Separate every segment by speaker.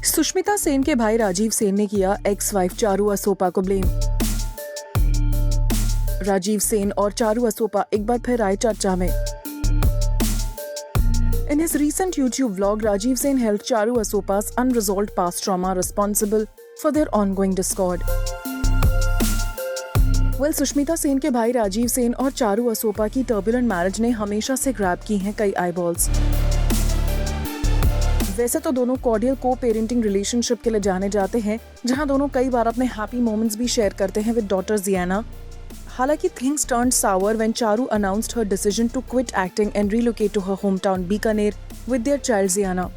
Speaker 1: सुष्मिता सेन के भाई राजीव सेन ने किया एक्स वाइफ चारू असोपा को ब्लेम। राजीव सेन और चारू असोपा एक बार फिर आए चर्चा में। In his recent YouTube vlog, Rajiv Sen held Charu Asopa's unresolved past trauma responsible for their ongoing discord. Well, Sushmita Sen के भाई राजीव सेन और चारू असोपा की टर्बुलेंट मैरिज ने हमेशा से ग्रैब की हैं कई आईबॉल्स। वैसे तो दोनों कॉर्डियल को पेरेंटिंग रिलेशनशिप के लिए जाने जाते हैं, जहां दोनों कई बार अपने हैप्पी मोमेंट्स भी शेयर करते हैं विद डॉटर जियाना। हालांकि things turned sour when Charu announced her decision to quit acting and relocate to her hometown Bikaner with their child Ziana.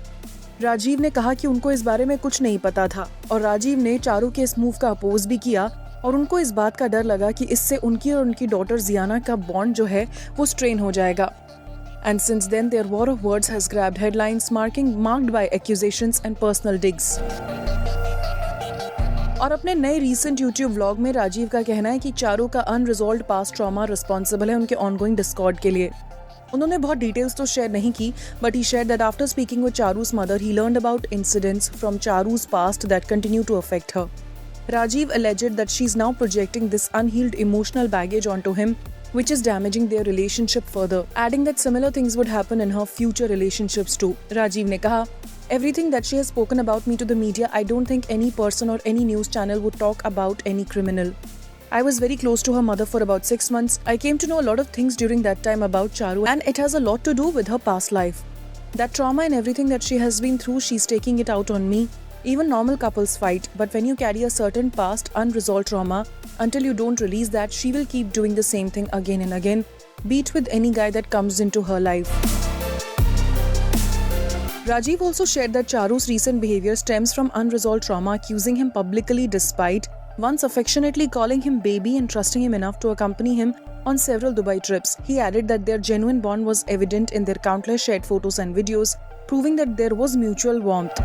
Speaker 1: Rajiv ने कहा कि उनको इस बारे में कुछ नहीं पता था और राजीव ने चारू के इस मूव का अपोज भी किया और उनको इस बात का डर लगा कि इससे उनकी और उनकी डॉटर जियाना का बॉन्ड जो है वो स्ट्रेन हो जाएगा। And since then their war of words has grabbed headlines marked by accusations and personal digs. और अपने नए रीसेंट यूट्यूब व्लॉग में राजीव का कहना है कि चारू का अनरिजॉल्व्ड पास्ट ट्रॉमा रिस्पॉन्सिबल है उनके ऑनगोइंग डिस्कॉर्ड के लिए। उन्होंने बहुत डिटेल्स तो शेयर नहीं की, but he shared that after speaking with Charu's mother, he learned about incidents from Charu's past that continue to affect her. Rajiv alleged that she is now projecting this unhealed emotional baggage onto him, which is damaging their relationship further, adding that similar things would happen in her future relationships too. Rajiv ने कहा, Everything that she has spoken about me to the media, I don't think any person or any news channel would talk about any criminal. I was very close to her mother for about 6 months. I came to know a lot of things during that time about Charu, and it has a lot to do with her past life. That trauma and everything that she has been through, she's taking it out on me. Even normal couples fight, but when you carry a certain past unresolved trauma, until you don't release that, she will keep doing the same thing again and again, be it with any guy that comes into her life. Rajiv also shared that Charu's recent behavior stems from unresolved trauma, accusing him publicly despite once affectionately calling him baby and trusting him enough to accompany him on several Dubai trips. He added that their genuine bond was evident in their countless shared photos and videos, proving that there was mutual warmth.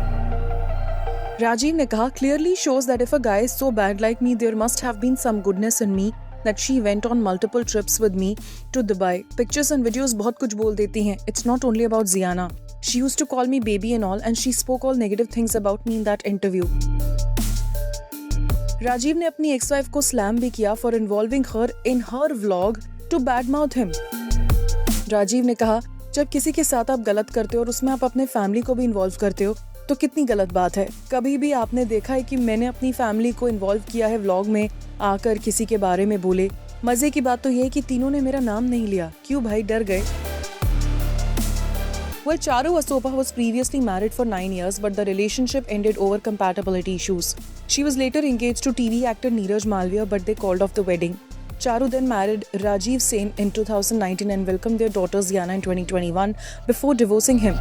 Speaker 1: Rajiv ne kaha, clearly shows that if a guy is so bad like me, there must have been some goodness in me that she went on multiple trips with me to Dubai. Pictures and videos बहुत कुछ बोल देती हैं. It's not only about Ziana. She used to call me baby and all, and she spoke all negative things about me in that interview. Rajiv ने अपनी ex wife को slam भी किया for involving her in her vlog to badmouth him. Rajiv ने कहा, जब किसी के साथ आप गलत करते हो और उसमें आप अपने फैमिली को भी इन्वॉल्व करते हो तो कितनी गलत बात है। कभी भी आपने देखा है कि मैंने अपनी फैमिली को इन्वॉल्व किया है व्लॉग में आकर किसी के बारे में बोले। मजे की बात तो ये है कि तीनों ने मेरा नाम नहीं लिया। क्यों भाई, डर गए? Well, Charu Asopa was previously married for 9 years, but the relationship ended over compatibility issues. She was later engaged to TV actor Neeraj Malviya, but they called off the wedding. Charu then married Rajiv Sen in 2019 and welcomed their daughter Ziana in 2021 before divorcing him.